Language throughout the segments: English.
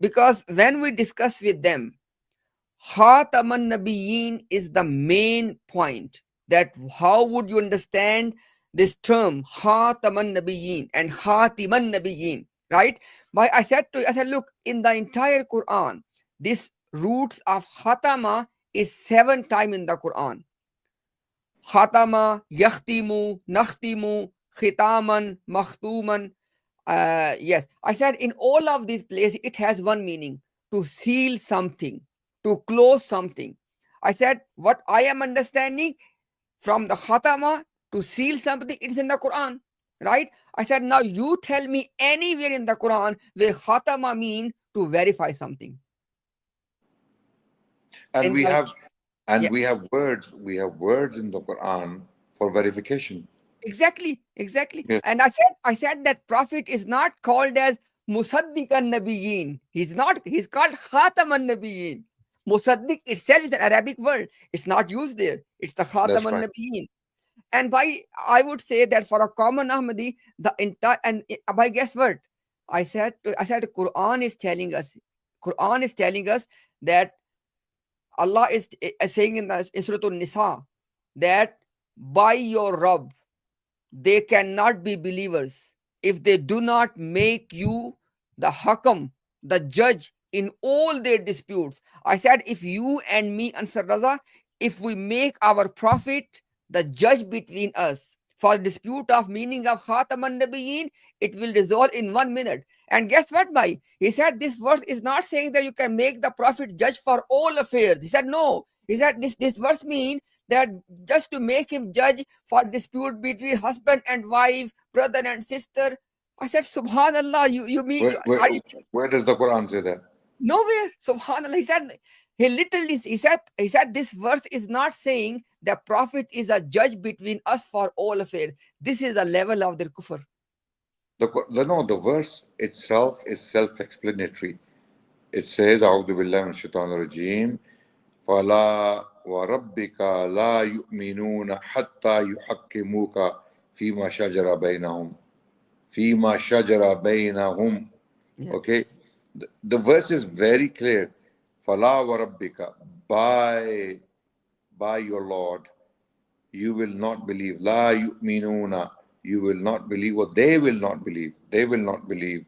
Because when we discuss with them, Khataman Nabiyyin is the main point. That how would you understand this term Khataman Nabiyyin and Khatiman Nabiyyin, right? But I said, look, in the entire Quran, this roots of Khatama is 7 times in the Quran. Khatama, Yakhtimu, Nakhtimu, Khitaman, Makhtuman. Yes, I said in all of these places, it has one meaning: to seal something, to close something. I said, what I am understanding from the Khatama to seal something, it is in the Quran, right? I said, now you tell me anywhere in the Quran where Khatama mean to verify something. And In we the, have yeah, we have words in the Quran for verification. exactly, exactly. Yeah, And I said that Prophet is not called as Musaddiqan Nabiyyin. He's not, he's called Khataman Nabiyyin. Musaddiq itself is an Arabic word. It's not used there. It's the that's Khataman right. Nabiyyin. And by, I would say that for a common Ahmadi, the entire, and by guess what? I said Quran is telling us, Quran is telling us that Allah is saying in Surah An-Nisa that by your Rabb, they cannot be believers if they do not make you the hakam, the judge in all their disputes. I said, if you and me, Ansar Raza, if we make our prophet the judge between us for dispute of meaning of Khataman Nabiyyin, it will resolve in 1 minute. And guess what, bhai? He said this verse is not saying that you can make the prophet judge for all affairs. He said no. He said this verse means that just to make him judge for dispute between husband and wife, brother and sister. I said, Subhanallah, you mean, Where, where, are you where does the Quran say that? nowhere? Subhanallah. He literally, he said, this verse is not saying the Prophet is a judge between us for all affairs. This is the level of their kufr. No, the verse itself is self-explanatory. It says, أعوذ بالله من الشيطان الرجيم فلا وربك لا يؤمنون حتى يحكموك فيما شجر بينهم فيما شجر بينهم. Yeah. Okay, the verse is very clear. فلا وربك, by your Lord, you will not believe. لا يؤمنون, you will not believe, or they will not believe. They will not believe.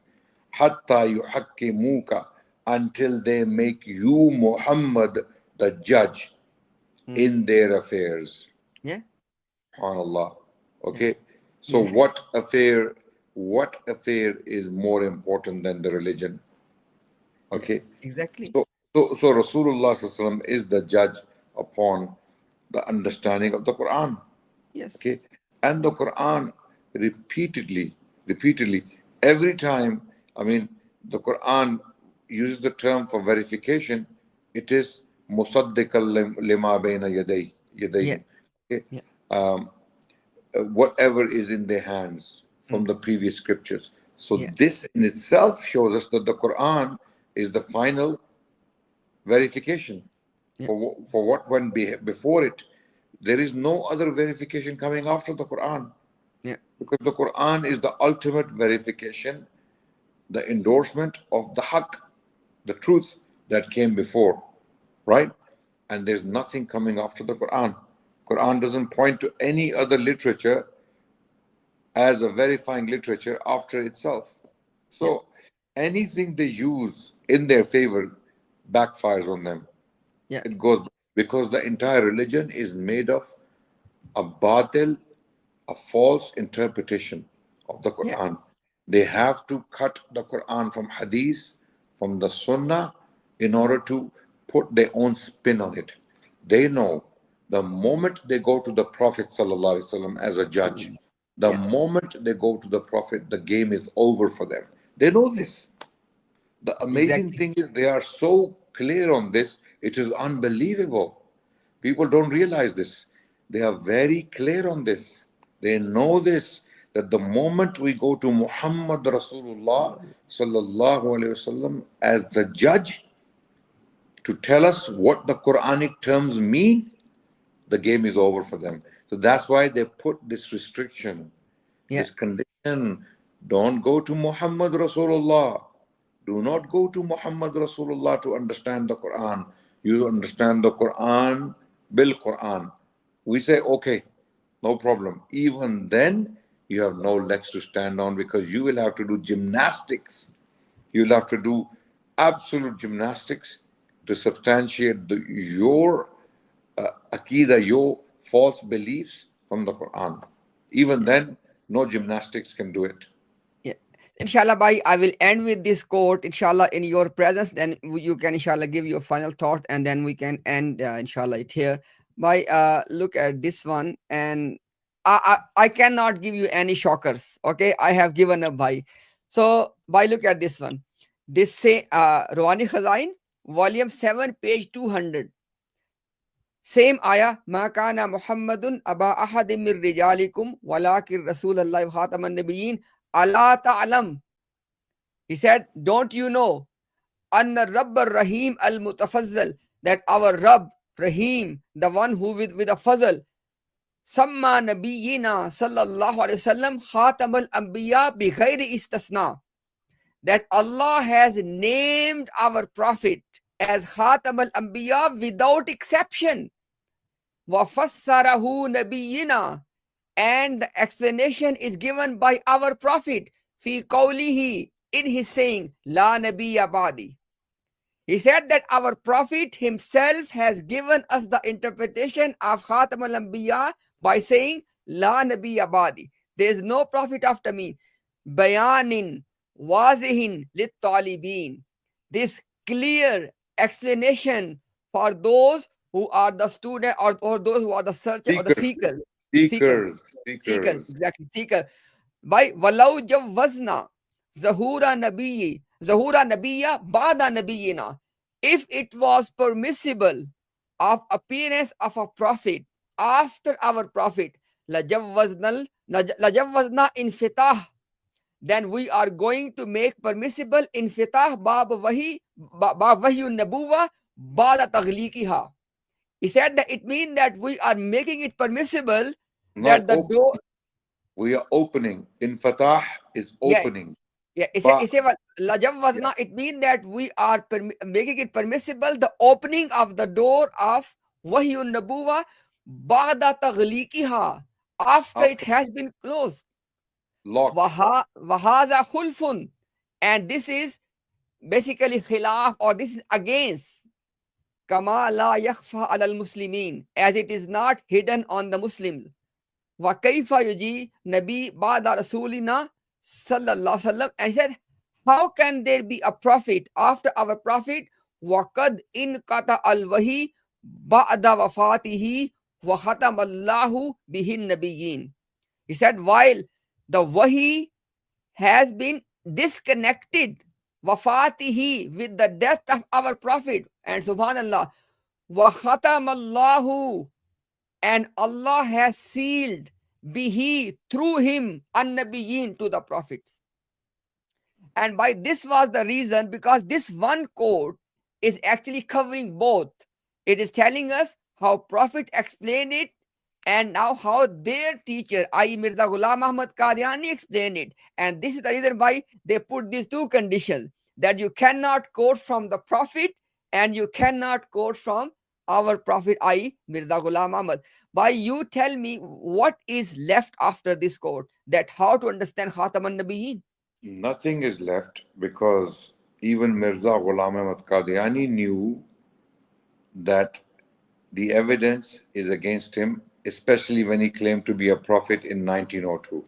حتى يحكموك, until they make you, Muhammad, the judge Mm. in their affairs. Yeah. SubhanAllah. Yeah. Okay. So Yeah. what affair is more important than the religion? Yeah. Okay. Exactly. So Rasulullah SAW is the judge upon the understanding of the Quran. Yes. Okay. And the Quran repeatedly, every time, I mean, the Quran uses the term for verification, it is musaddiqal lima bayna Yeah. yadayhim. Okay. Yeah. Um, whatever is in their hands Mm. from the previous scriptures. So Yeah. this in itself shows us that the Quran is the final verification Yeah. for what went before it. There is no other verification coming after the Quran, Yeah. because the Quran is the ultimate verification, the endorsement of the haqq, the truth that came before, right? And there's nothing coming after the Quran. Quran doesn't point to any other literature as a verifying literature after itself. Yeah. So anything they use in their favor backfires on them. Yeah. It goes, because the entire religion is made of a batil, a false interpretation of the Yeah. Quran. They have to cut the Quran from hadith, from the sunnah, in order to put their own spin on it. They know the moment they go to the Prophet ﷺ as a judge, the Yeah. moment they go to the Prophet, the game is over for them. They know this. The amazing Exactly. thing is they are so clear on this, it is unbelievable. People don't realize this. They are very clear on this. They know this, that the moment we go to Muhammad Rasulullah sallallahu alaihi wasallam as the judge to tell us what the Quranic terms mean, the game is over for them. So that's why they put this restriction, Yeah. this condition. Don't go to Muhammad Rasulullah. Do not go to Muhammad Rasulullah to understand the Quran. You understand the Quran bil Quran. We say, okay, no problem. Even then, you have no legs to stand on because you will have to do gymnastics. You'll have to do absolute gymnastics to substantiate your Aqidah, your false beliefs from the Quran. Even then, no gymnastics can do it. Yeah. Inshallah, bhai, I will end with this quote, inshallah, in your presence. Then you can, inshallah, give your final thought, and then we can end, inshallah, it here. Bhai, look at this one, and I cannot give you any shockers. Okay, I have given up, bhai. So, bhai, look at this one. This say, Rawani Khazain, volume 7, page 200. Same ayah, ma kana Muhammadun aba ahadim min rijalikum walakin Rasulullah wa khataman nabiyyin ala ta'lam. He said, don't you know, anna Rabb Rahim al Mutafazzal, that our Rabb Rahim, the one who with a fazal, samma nabiyyina sallallahu alayhi wasallam khatam al anbiya bi ghairi istisna, that Allah has named our prophet as khatam al anbiya without exception. وَفَسَّرَهُ نَبِيِّنَا, and the explanation is given by our prophet fi qawlihi, in his saying la nabiyya ba'di. He said that our prophet himself has given us the interpretation of Khatam al-Anbiya by saying la nabiyya ba'di, there is no prophet after me, bayanin wazihin lit talibin, this clear explanation for those who are the student, or those who are the searcher or the Seekers, seeker, seekers, seekers. exactly, seeker. By walau jawazna zahura nabiyya ba'da nabiyyina, if it was permissible of appearance of a prophet after our prophet, lajawazna infitah, then we are going to make permissible infitah bab wahyun nabuwa ba'da taghliqiha. He said that it means that we are making it permissible No, that the door, we are opening. In Fatah is yeah, opening. yeah, But lajam yeah, wasna, it means that we are making it permissible the opening of the door of wahyun nabuwa ba'da taghliqiha, after it after has been closed. locked, Wahaza khulfun, and this is basically khilaf, or this is against kama la yakhfa al muslimin, as it is not hidden on the Muslims. Wa kaifa yuji nabi ba'da rasulina sallallahu alaihi wasallam, and he said, how can there be a prophet after our prophet, waqad in kata al wahi ba'da wafatihi wa khatam Allahu bihin nabiyyin. He said, while the wahi has been disconnected, wafatihi, with the death of our prophet, and subhanallah, wa khatam Allahu, and Allah has sealed bihi, through him, an-nabiyyin, to the prophets. And by this was the reason, because this one quote is actually covering both. It is telling us how Prophet explained it, and now how their teacher, i.e. Mirza Ghulam Ahmad Qadiani, explained it. And this is the reason why they put these two conditions, that you cannot quote from the Prophet and you cannot quote from our Prophet, i.e. Mirza Ghulam Ahmad. Why, you tell me what is left after this quote, that how to understand Khatam an-Nabiyyin. nothing is left because even Mirza Ghulam Ahmad Qadiani knew that the evidence is against him, especially when he claimed to be a prophet in 1902.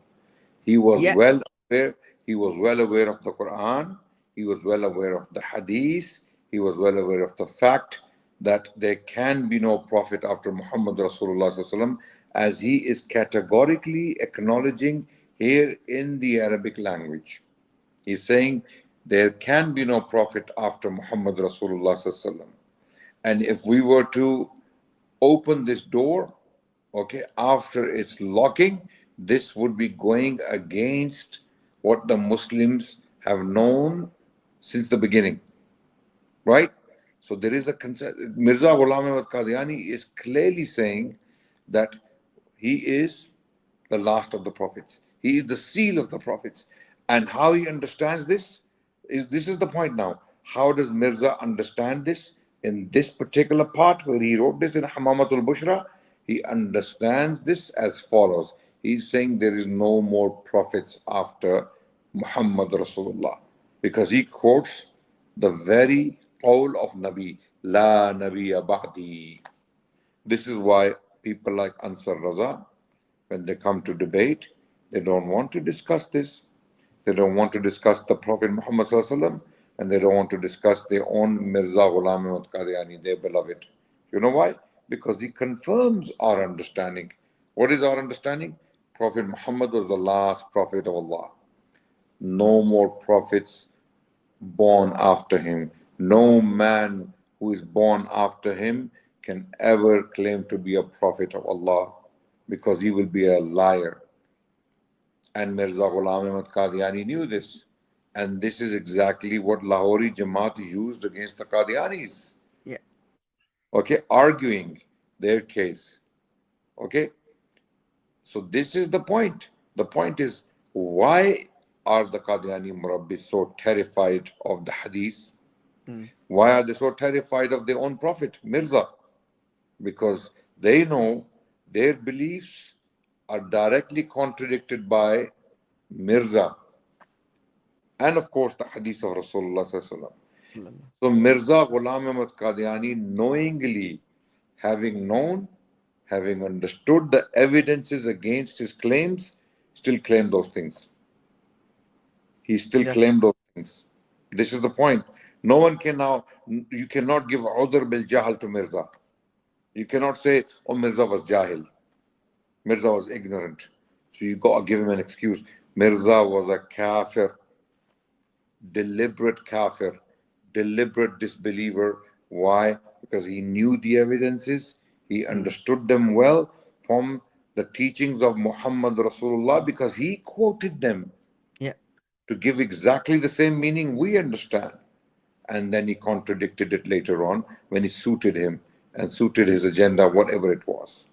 He was Yeah, well aware. He was well aware of the Quran. He was well aware of the Hadith. He was well aware of the fact that there can be no prophet after Muhammad Rasulullah SAW, as he is categorically acknowledging here in the Arabic language. He's saying there can be no prophet after Muhammad Rasulullah SAW. And if we were to open this door, okay, after its locking, this would be going against what the Muslims have known since the beginning, right? So there is a concern. Mirza Ghulam Ahmad Qadiani is clearly saying that he is the last of the prophets. He is the seal of the prophets. And how he understands this? This is the point now. How does Mirza understand this? In this particular part where he wrote this in Hamamatul Bushra, he understands this as follows. He's saying there is no more prophets after Muhammad Rasulullah, because he quotes the very qawl of Nabi, La Nabiyya Ba'di. This is why people like Ansar Raza, when they come to debate, they don't want to discuss this. They don't want to discuss the Prophet Muhammad Sallallahu, and they don't want to discuss their own Mirza Ghulam Ahmad Qadiani, their beloved. You know why? Because he confirms our understanding. What is our understanding? Prophet Muhammad was the last prophet of Allah. No more prophets born after him. No man who is born after him can ever claim to be a prophet of Allah, because he will be a liar. And Mirza Ghulam Ahmad Qadiani knew this. And this is exactly what Lahori Jamaat used against the Qadianis. Yeah. Okay, arguing their case. Okay, so this is the point. The point is, why are the Qadiani Murabbis so terrified of the Hadith? Mm. Why are they so terrified of their own Prophet, Mirza? Because they know their beliefs are directly contradicted by Mirza and, of course, the Hadith of Rasulullah Sallallahu Alaihi Wasallam. Sallallahu. So Mirza Ghulam Ahmad Qadiani, knowingly, having known, having understood the evidences against his claims, still claimed those things. He still Yeah. claimed those things. This is the point. No one can now, you cannot give udhr bil jahal to Mirza. You cannot say, oh, Mirza was jahil. Mirza was ignorant. So you got to give him an excuse. Mirza was a kafir, deliberate kafir, deliberate disbeliever. Why? Because he knew the evidences, he Mm. understood them well from the teachings of Muhammad Rasulullah, because he quoted them Yeah. to give exactly the same meaning we understand. And then he contradicted it later on when it suited him and suited his agenda, whatever it was.